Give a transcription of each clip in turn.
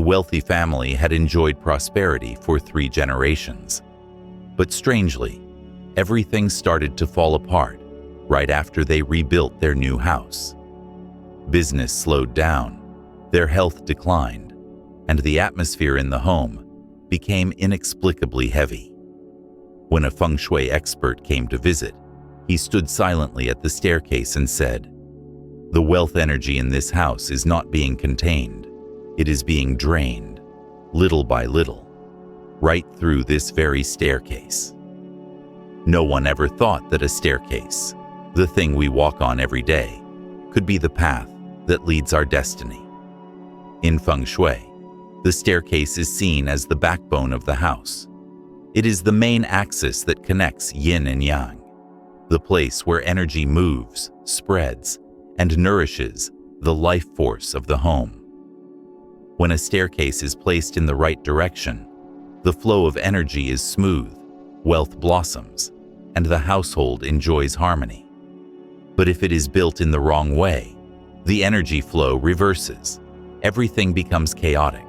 wealthy family had enjoyed prosperity for 3 generations. But strangely, everything started to fall apart right after they rebuilt their new house. Business slowed down, their health declined, and the atmosphere in the home became inexplicably heavy. When a Feng Shui expert came to visit, he stood silently at the staircase and said, "The wealth energy in this house is not being contained. It is being drained, little by little, right through this very staircase." No one ever thought that a staircase, the thing we walk on every day, could be the path that leads our destiny. In Feng Shui, the staircase is seen as the backbone of the house. It is the main axis that connects yin and yang, the place where energy moves, spreads, and nourishes the life force of the home. When a staircase is placed in the right direction, the flow of energy is smooth, wealth blossoms, and the household enjoys harmony. But if it is built in the wrong way, the energy flow reverses, everything becomes chaotic,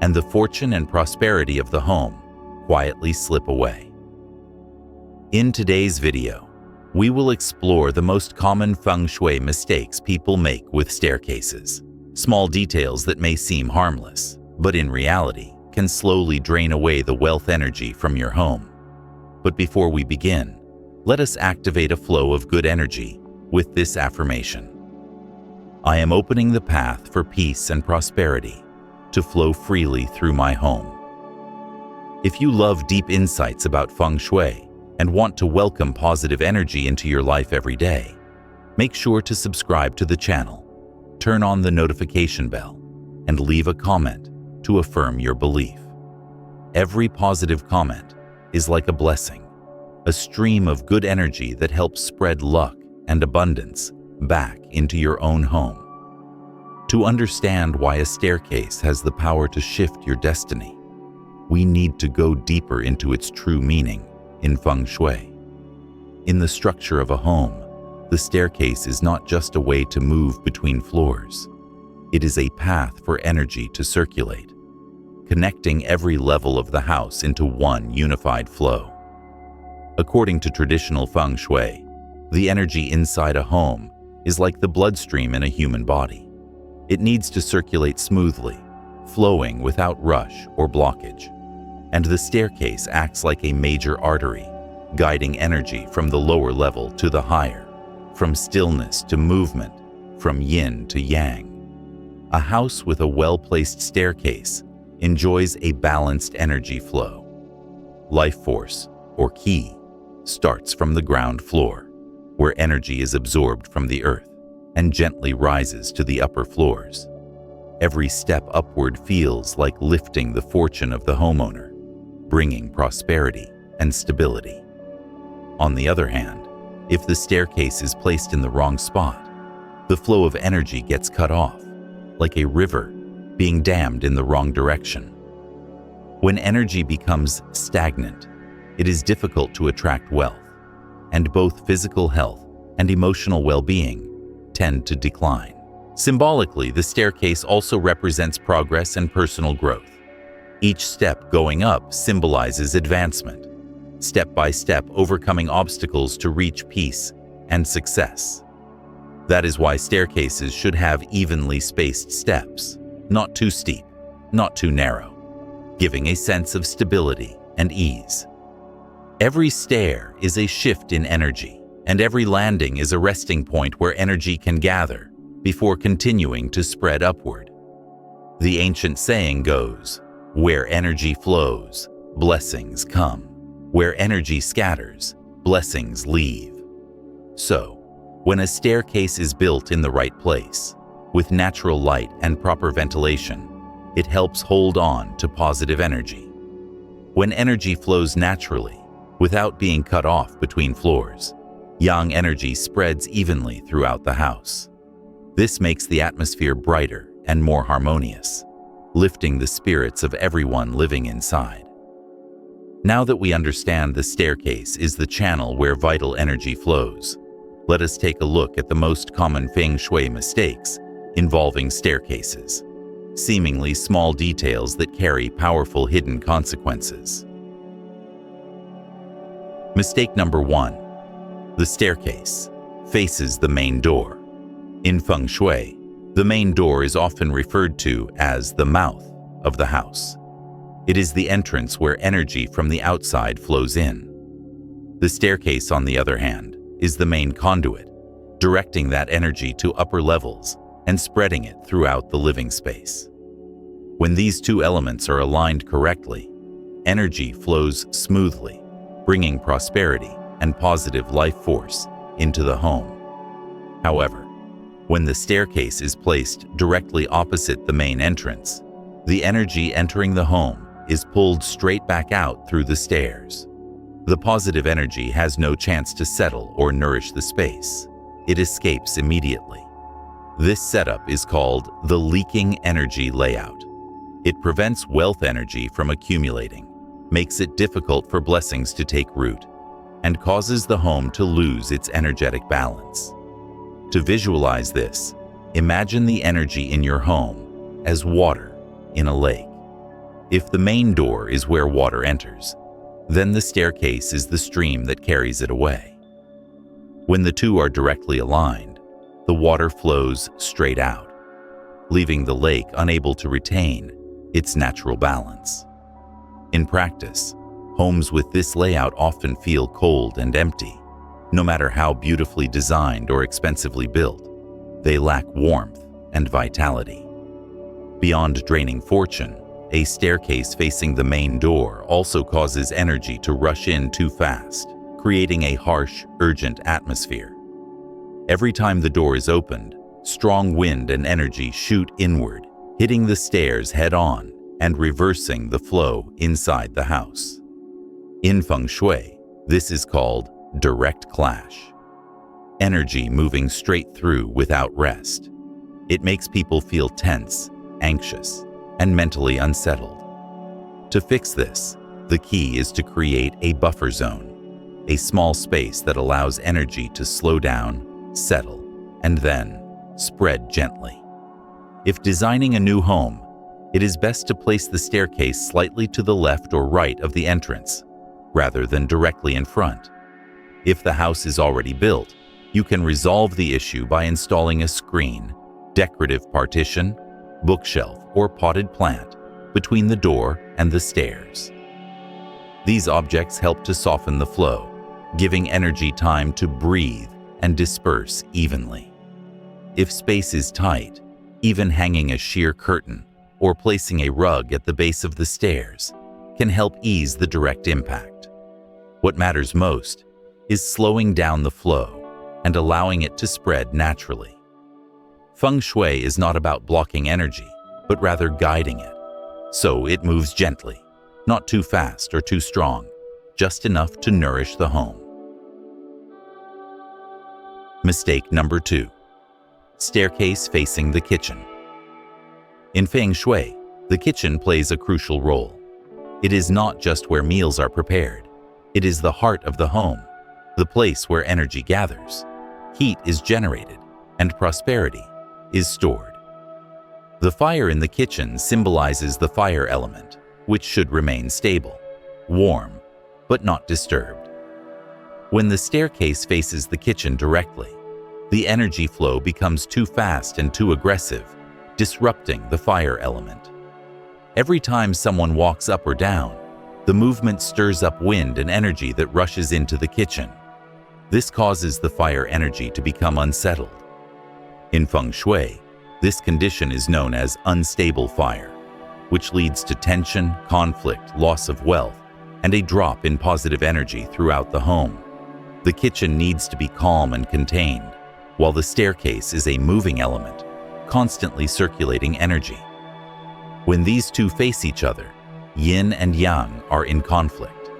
and the fortune and prosperity of the home quietly slip away. In today's video, we will explore the most common Feng Shui mistakes people make with staircases. Small details that may seem harmless, but in reality can slowly drain away the wealth energy from your home. But before we begin, let us activate a flow of good energy with this affirmation. I am opening the path for peace and prosperity to flow freely through my home. If you love deep insights about Feng Shui and want to welcome positive energy into your life every day, make sure to subscribe to the channel, turn on the notification bell, and leave a comment to affirm your belief. Every positive comment is like a blessing, a stream of good energy that helps spread luck and abundance back into your own home. To understand why a staircase has the power to shift your destiny, we need to go deeper into its true meaning in Feng Shui. In the structure of a home, the staircase is not just a way to move between floors. It is a path for energy to circulate, connecting every level of the house into one unified flow. According to traditional Feng Shui, the energy inside a home is like the bloodstream in a human body. It needs to circulate smoothly, flowing without rush or blockage. And the staircase acts like a major artery, guiding energy from the lower level to the higher, from stillness to movement, from yin to yang. A house with a well-placed staircase enjoys a balanced energy flow. Life force, or qi, starts from the ground floor, where energy is absorbed from the earth and gently rises to the upper floors. Every step upward feels like lifting the fortune of the homeowner, bringing prosperity and stability. On the other hand, if the staircase is placed in the wrong spot, the flow of energy gets cut off, like a river being dammed in the wrong direction. When energy becomes stagnant, it is difficult to attract wealth, and both physical health and emotional well-being tend to decline. Symbolically, the staircase also represents progress and personal growth. Each step going up symbolizes advancement, step by step overcoming obstacles to reach peace and success. That is why staircases should have evenly spaced steps, not too steep, not too narrow, giving a sense of stability and ease. Every stair is a shift in energy, and every landing is a resting point where energy can gather before continuing to spread upward. The ancient saying goes, "Where energy flows, blessings come. Where energy scatters, blessings leave." So, when a staircase is built in the right place, with natural light and proper ventilation, it helps hold on to positive energy. When energy flows naturally, without being cut off between floors, yang energy spreads evenly throughout the house. This makes the atmosphere brighter and more harmonious, lifting the spirits of everyone living inside. Now that we understand the staircase is the channel where vital energy flows, let us take a look at the most common Feng Shui mistakes involving staircases. seemingly small details that carry powerful hidden consequences. Mistake number 1. The staircase faces the main door. In Feng Shui, the main door is often referred to as the mouth of the house. It is the entrance where energy from the outside flows in. The staircase, on the other hand, is the main conduit, directing that energy to upper levels and spreading it throughout the living space. When these two elements are aligned correctly, energy flows smoothly, bringing prosperity and positive life force into the home. However, when the staircase is placed directly opposite the main entrance, the energy entering the home is pulled straight back out through the stairs. The positive energy has no chance to settle or nourish the space. It escapes immediately. This setup is called the leaking energy layout. It prevents wealth energy from accumulating, makes it difficult for blessings to take root, and causes the home to lose its energetic balance. To visualize this, imagine the energy in your home as water in a lake. If the main door is where water enters, then the staircase is the stream that carries it away. When the two are directly aligned, the water flows straight out, leaving the lake unable to retain its natural balance. In practice, homes with this layout often feel cold and empty. No matter how beautifully designed or expensively built, they lack warmth and vitality. Beyond draining fortune, a staircase facing the main door also causes energy to rush in too fast, creating a harsh, urgent atmosphere. Every time the door is opened, strong wind and energy shoot inward, hitting the stairs head-on and reversing the flow inside the house. In Feng Shui, this is called direct clash. Energy moving straight through without rest. It makes people feel tense, anxious, and mentally unsettled. To fix this, the key is to create a buffer zone, a small space that allows energy to slow down, settle, and then spread gently. If designing a new home, it is best to place the staircase slightly to the left or right of the entrance, rather than directly in front. If the house is already built, you can resolve the issue by installing a screen, decorative partition, bookshelf, or potted plant between the door and the stairs. These objects help to soften the flow, giving energy time to breathe and disperse evenly. If space is tight, even hanging a sheer curtain or placing a rug at the base of the stairs can help ease the direct impact. What matters most is slowing down the flow and allowing it to spread naturally. Feng Shui is not about blocking energy, but rather guiding it. So it moves gently, not too fast or too strong, just enough to nourish the home. Mistake number 2. Staircase facing the kitchen. In Feng Shui, the kitchen plays a crucial role. It is not just where meals are prepared. It is the heart of the home, the place where energy gathers, heat is generated, and prosperity is stored. The fire in the kitchen symbolizes the fire element, which should remain stable, warm, but not disturbed. When the staircase faces the kitchen directly, the energy flow becomes too fast and too aggressive, disrupting the fire element. Every time someone walks up or down, the movement stirs up wind and energy that rushes into the kitchen. This causes the fire energy to become unsettled. In Feng Shui, this condition is known as unstable fire, which leads to tension, conflict, loss of wealth, and a drop in positive energy throughout the home. The kitchen needs to be calm and contained, while the staircase is a moving element, constantly circulating energy. When these two face each other, yin and yang are in conflict.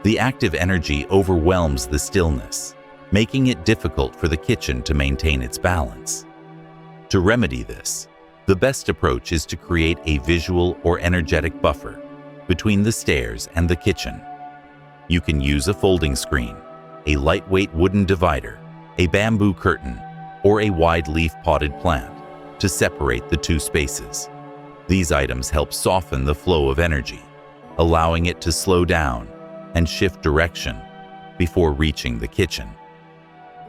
The active energy overwhelms the stillness, making it difficult for the kitchen to maintain its balance. To remedy this, the best approach is to create a visual or energetic buffer between the stairs and the kitchen. You can use a folding screen, a lightweight wooden divider, a bamboo curtain, or a wide-leaf potted plant to separate the two spaces. These items help soften the flow of energy, allowing it to slow down and shift direction before reaching the kitchen.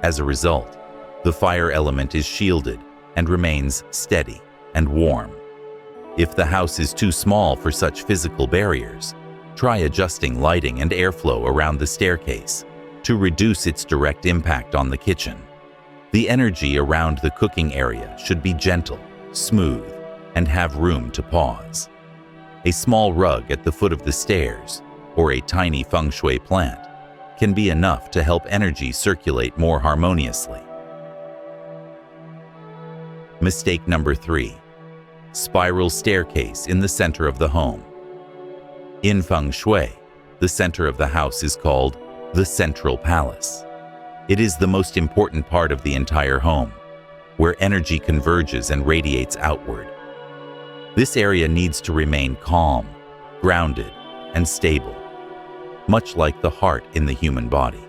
As a result, the fire element is shielded and remains steady and warm. If the house is too small for such physical barriers, try adjusting lighting and airflow around the staircase to reduce its direct impact on the kitchen. The energy around the cooking area should be gentle, smooth, and have room to pause. A small rug at the foot of the stairs or a tiny Feng Shui plant can be enough to help energy circulate more harmoniously. Mistake number 3. Spiral staircase in the center of the home. In Feng Shui, the center of the house is called the central palace. It is the most important part of the entire home, where energy converges and radiates outward. This area needs to remain calm, grounded, and stable, much like the heart in the human body,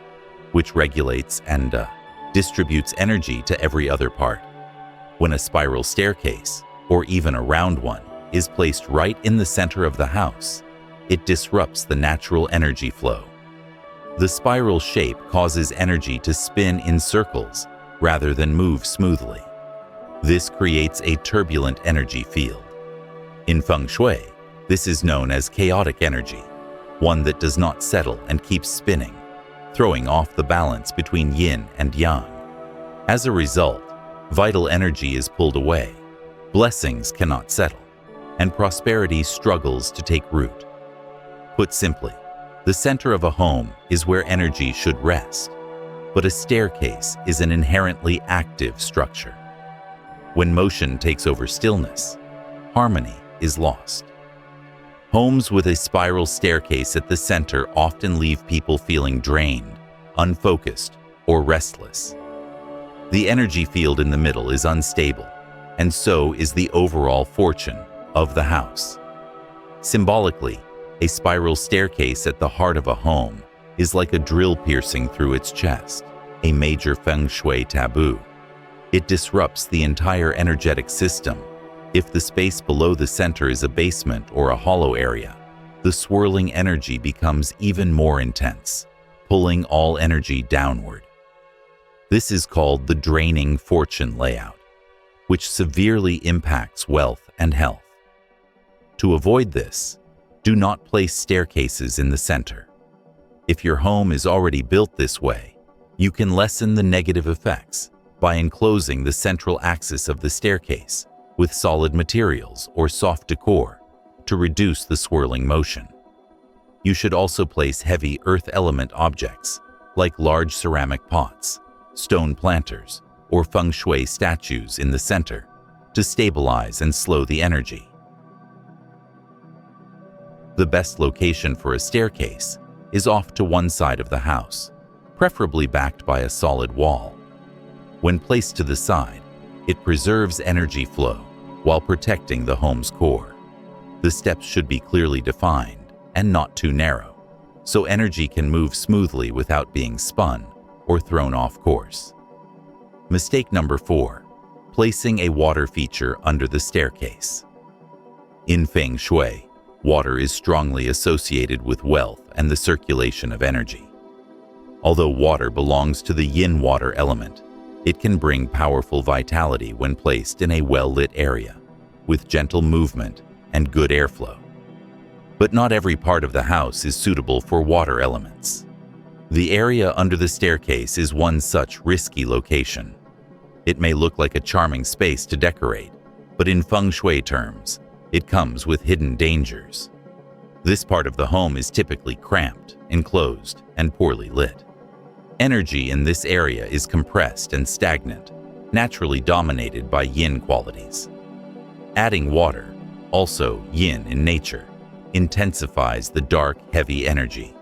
which regulates and distributes energy to every other part. When a spiral staircase, or even a round one, is placed right in the center of the house, it disrupts the natural energy flow. The spiral shape causes energy to spin in circles rather than move smoothly. This creates a turbulent energy field. In Feng Shui, this is known as chaotic energy, one that does not settle and keeps spinning, throwing off the balance between yin and yang. As a result, vital energy is pulled away, blessings cannot settle, and prosperity struggles to take root. Put simply, the center of a home is where energy should rest, but a staircase is an inherently active structure. When motion takes over stillness, harmony is lost. Homes with a spiral staircase at the center often leave people feeling drained, unfocused, or restless. The energy field in the middle is unstable, and so is the overall fortune of the house. Symbolically, a spiral staircase at the heart of a home is like a drill piercing through its chest, a major Feng Shui taboo. It disrupts the entire energetic system. If the space below the center is a basement or a hollow area, the swirling energy becomes even more intense, pulling all energy downward. This is called the draining fortune layout, which severely impacts wealth and health. To avoid this, do not place staircases in the center. If your home is already built this way, you can lessen the negative effects by enclosing the central axis of the staircase with solid materials or soft decor to reduce the swirling motion. You should also place heavy earth element objects like large ceramic pots, stone planters, or Feng Shui statues in the center to stabilize and slow the energy. The best location for a staircase is off to one side of the house, preferably backed by a solid wall. When placed to the side, it preserves energy flow while protecting the home's core. The steps should be clearly defined and not too narrow, so energy can move smoothly without being spun or thrown off course. Mistake number 4, placing a water feature under the staircase. In Feng Shui, water is strongly associated with wealth and the circulation of energy. Although water belongs to the yin water element, it can bring powerful vitality when placed in a well-lit area, with gentle movement and good airflow. But not every part of the house is suitable for water elements. The area under the staircase is one such risky location. It may look like a charming space to decorate, but in Feng Shui terms, it comes with hidden dangers. This part of the home is typically cramped, enclosed, and poorly lit. Energy in this area is compressed and stagnant, naturally dominated by yin qualities. Adding water, also yin in nature, intensifies the dark, heavy energy,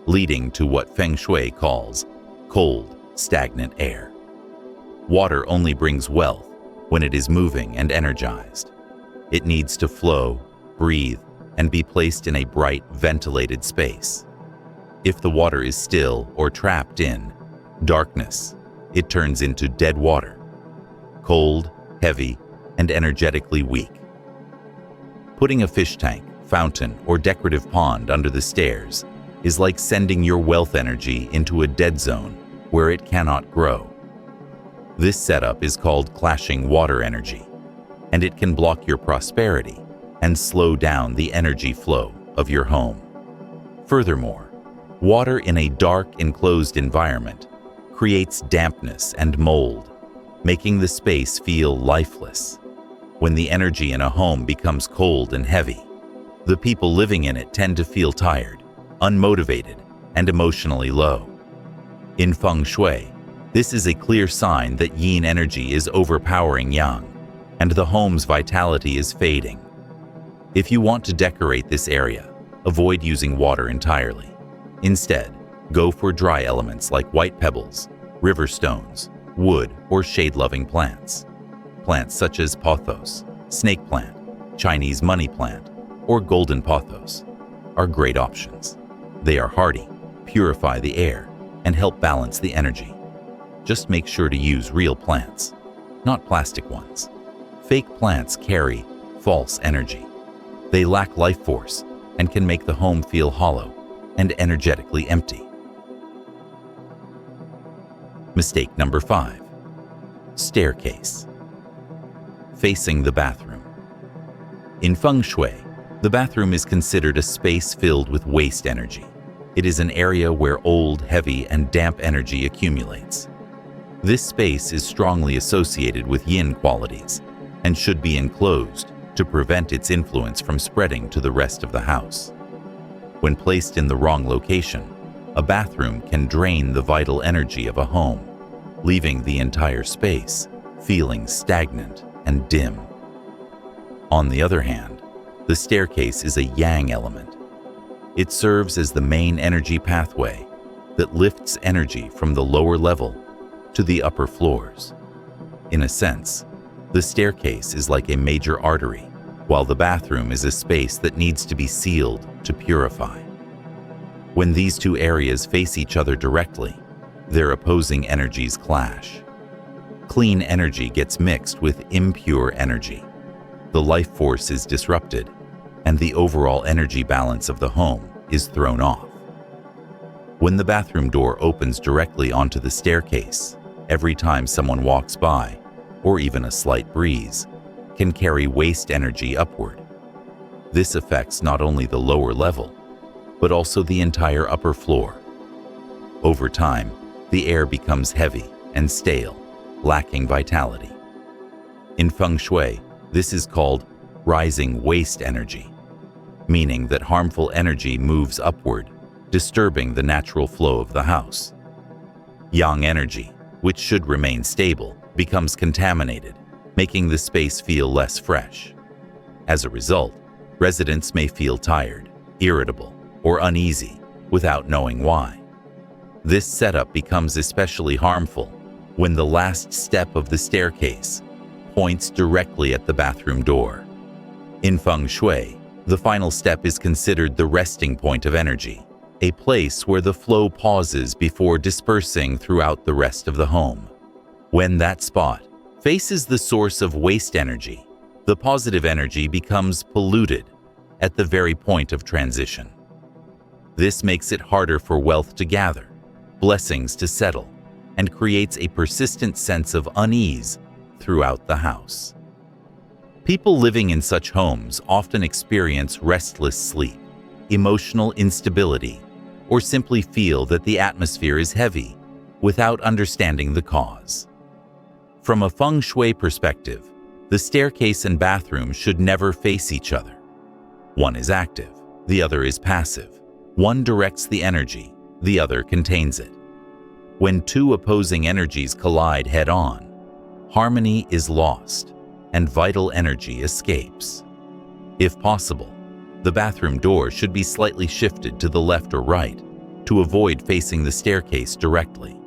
leading to what Feng Shui calls cold, stagnant air. Water only brings wealth when it is moving and energized. It needs to flow, breathe, and be placed in a bright, ventilated space. If the water is still or trapped in darkness, it turns into dead water, cold, heavy, and energetically weak. Putting a fish tank, fountain, or decorative pond under the stairs is like sending your wealth energy into a dead zone where it cannot grow. This setup is called clashing water energy, and it can block your prosperity and slow down the energy flow of your home. Furthermore, water in a dark, enclosed environment creates dampness and mold, making the space feel lifeless. When the energy in a home becomes cold and heavy, the people living in it tend to feel tired, unmotivated, and emotionally low. In Feng Shui, this is a clear sign that yin energy is overpowering yang, and the home's vitality is fading. If you want to decorate this area, avoid using water entirely. Instead, go for dry elements like white pebbles, river stones, wood, or shade-loving plants. Plants such as pothos, snake plant, Chinese money plant, or golden pothos are great options. They are hardy, purify the air, and help balance the energy. Just make sure to use real plants, not plastic ones. Fake plants carry false energy. They lack life force and can make the home feel hollow and energetically empty. Mistake number 5. Staircase. Facing the bathroom. In Feng Shui, the bathroom is considered a space filled with waste energy. It is an area where old, heavy, and damp energy accumulates. This space is strongly associated with yin qualities and should be enclosed to prevent its influence from spreading to the rest of the house. When placed in the wrong location, a bathroom can drain the vital energy of a home, leaving the entire space feeling stagnant and dim. On the other hand, the staircase is a yang element. It serves as the main energy pathway that lifts energy from the lower level to the upper floors. In a sense, the staircase is like a major artery, while the bathroom is a space that needs to be sealed to purify. When these two areas face each other directly, their opposing energies clash. Clean energy gets mixed with impure energy. The life force is disrupted, and the overall energy balance of the home is thrown off. When the bathroom door opens directly onto the staircase, every time someone walks by, or even a slight breeze, can carry waste energy upward. This affects not only the lower level, but also the entire upper floor. Over time, the air becomes heavy and stale, lacking vitality. In Feng Shui, this is called rising waste energy, meaning that harmful energy moves upward, disturbing the natural flow of the house. Yang energy, which should remain stable, becomes contaminated, making the space feel less fresh. As a result, residents may feel tired, irritable, or uneasy without knowing why. This setup becomes especially harmful when the last step of the staircase points directly at the bathroom door. In Feng Shui, the final step is considered the resting point of energy, a place where the flow pauses before dispersing throughout the rest of the home. When that spot faces the source of waste energy, the positive energy becomes polluted at the very point of transition. This makes it harder for wealth to gather, blessings to settle, and creates a persistent sense of unease throughout the house. People living in such homes often experience restless sleep, emotional instability, or simply feel that the atmosphere is heavy without understanding the cause. From a Feng Shui perspective, the staircase and bathroom should never face each other. One is active, the other is passive. One directs the energy, the other contains it. When two opposing energies collide head-on, harmony is lost and vital energy escapes. If possible, the bathroom door should be slightly shifted to the left or right to avoid facing the staircase directly.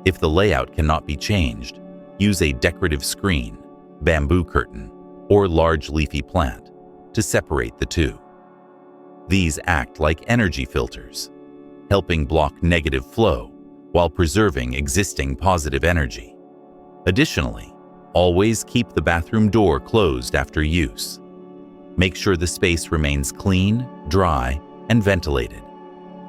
If the layout cannot be changed, use a decorative screen, bamboo curtain, or large leafy plant to separate the two. These act like energy filters, helping block negative flow while preserving existing positive energy. Additionally, always keep the bathroom door closed after use. Make sure the space remains clean, dry, and ventilated.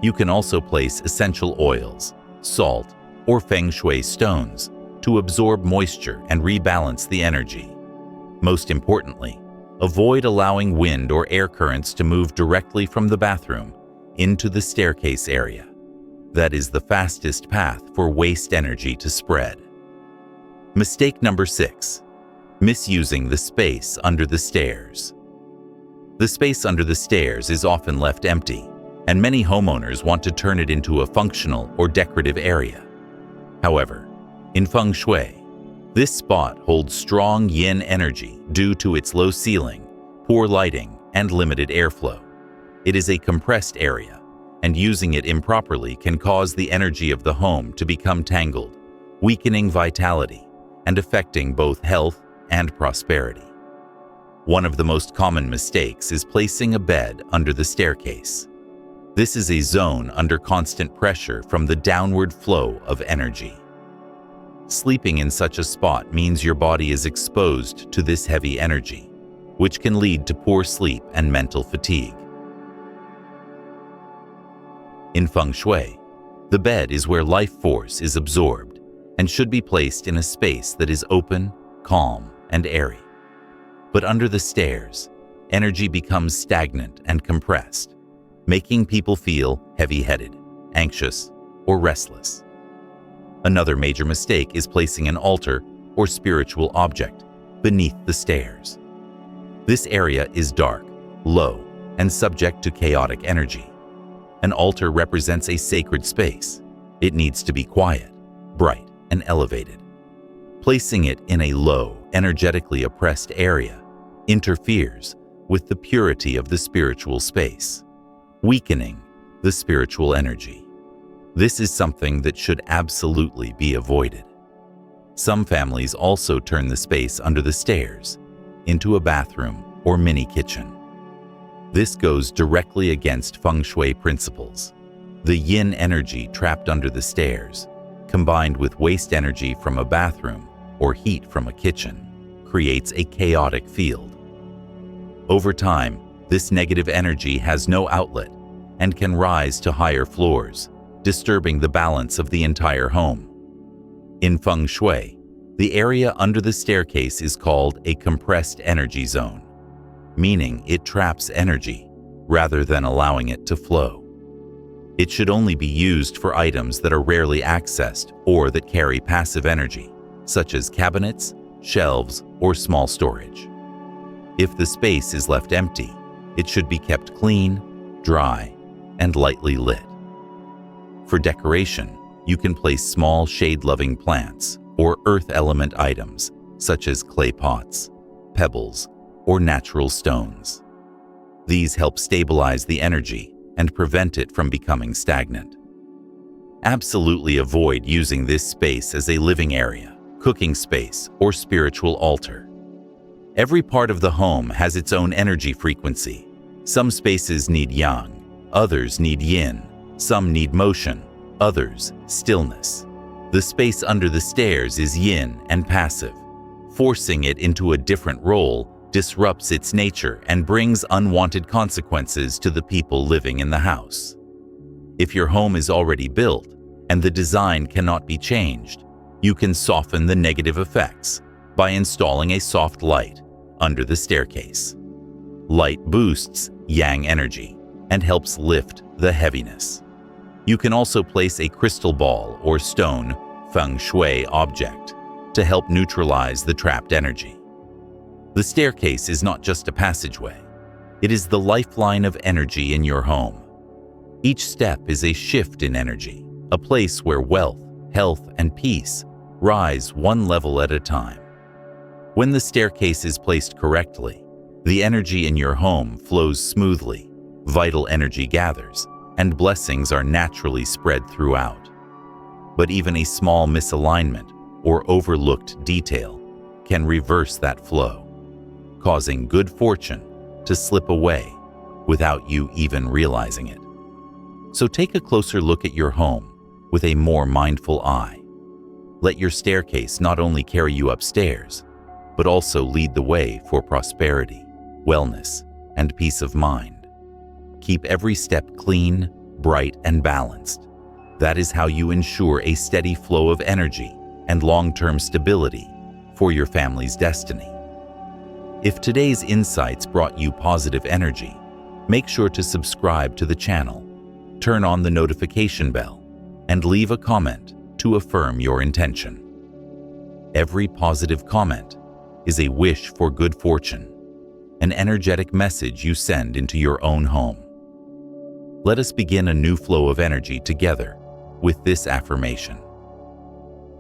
You can also place essential oils, salt, or Feng Shui stones to absorb moisture and rebalance the energy. Most importantly, avoid allowing wind or air currents to move directly from the bathroom into the staircase area. That is the fastest path for waste energy to spread. Mistake number 6. Misusing the space under the stairs. The space under the stairs is often left empty, and many homeowners want to turn it into a functional or decorative area. However, in Feng Shui, this spot holds strong yin energy due to its low ceiling, poor lighting, and limited airflow. It is a compressed area, and using it improperly can cause the energy of the home to become tangled, weakening vitality and affecting both health and prosperity. One of the most common mistakes is placing a bed under the staircase. This is a zone under constant pressure from the downward flow of energy. Sleeping in such a spot means your body is exposed to this heavy energy, which can lead to poor sleep and mental fatigue. In Feng Shui, the bed is where life force is absorbed and should be placed in a space that is open, calm, and airy. But under the stairs, energy becomes stagnant and compressed, making people feel heavy-headed, anxious, or restless. Another major mistake is placing an altar or spiritual object beneath the stairs. This area is dark, low, and subject to chaotic energy. An altar represents a sacred space. It needs to be quiet, bright, and elevated. Placing it in a low, energetically oppressed area interferes with the purity of the spiritual space, weakening the spiritual energy. This is something that should absolutely be avoided. Some families also turn the space under the stairs into a bathroom or mini kitchen. This goes directly against Feng Shui principles. The yin energy trapped under the stairs, combined with waste energy from a bathroom or heat from a kitchen, creates a chaotic field. Over time, this negative energy has no outlet and can rise to higher floors, disturbing the balance of the entire home. In Feng Shui, the area under the staircase is called a compressed energy zone, meaning it traps energy rather than allowing it to flow. It should only be used for items that are rarely accessed or that carry passive energy, such as cabinets, shelves, or small storage. If the space is left empty, it should be kept clean, dry, and lightly lit. For decoration, you can place small shade-loving plants or earth element items, such as clay pots, pebbles, or natural stones. These help stabilize the energy and prevent it from becoming stagnant. Absolutely avoid using this space as a living area, cooking space, or spiritual altar. Every part of the home has its own energy frequency. Some spaces need yang, others need yin, some need motion, others stillness. The space under the stairs is yin and passive. Forcing it into a different role disrupts its nature and brings unwanted consequences to the people living in the house. If your home is already built and the design cannot be changed, you can soften the negative effects by installing a soft light under the staircase. Light boosts yang energy and helps lift the heaviness. You can also place a crystal ball or stone Feng Shui object to help neutralize the trapped energy. The staircase is not just a passageway. It is the lifeline of energy in your home. Each step is a shift in energy, a place where wealth, health, and peace rise one level at a time. When the staircase is placed correctly, the energy in your home flows smoothly, vital energy gathers, and blessings are naturally spread throughout. But even a small misalignment or overlooked detail can reverse that flow, causing good fortune to slip away without you even realizing it. So take a closer look at your home with a more mindful eye. Let your staircase not only carry you upstairs, but also lead the way for prosperity, wellness, and peace of mind. Keep every step clean, bright, and balanced. That is how you ensure a steady flow of energy and long-term stability for your family's destiny. If today's insights brought you positive energy, make sure to subscribe to the channel, turn on the notification bell, and leave a comment to affirm your intention. Every positive comment is a wish for good fortune, an energetic message you send into your own home. Let us begin a new flow of energy together with this affirmation.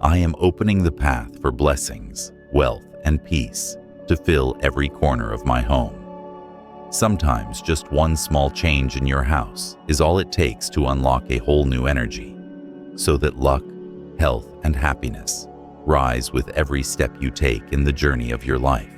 I am opening the path for blessings, wealth, and peace to fill every corner of my home. Sometimes just one small change in your house is all it takes to unlock a whole new energy, so that luck, health, and happiness rise with every step you take in the journey of your life.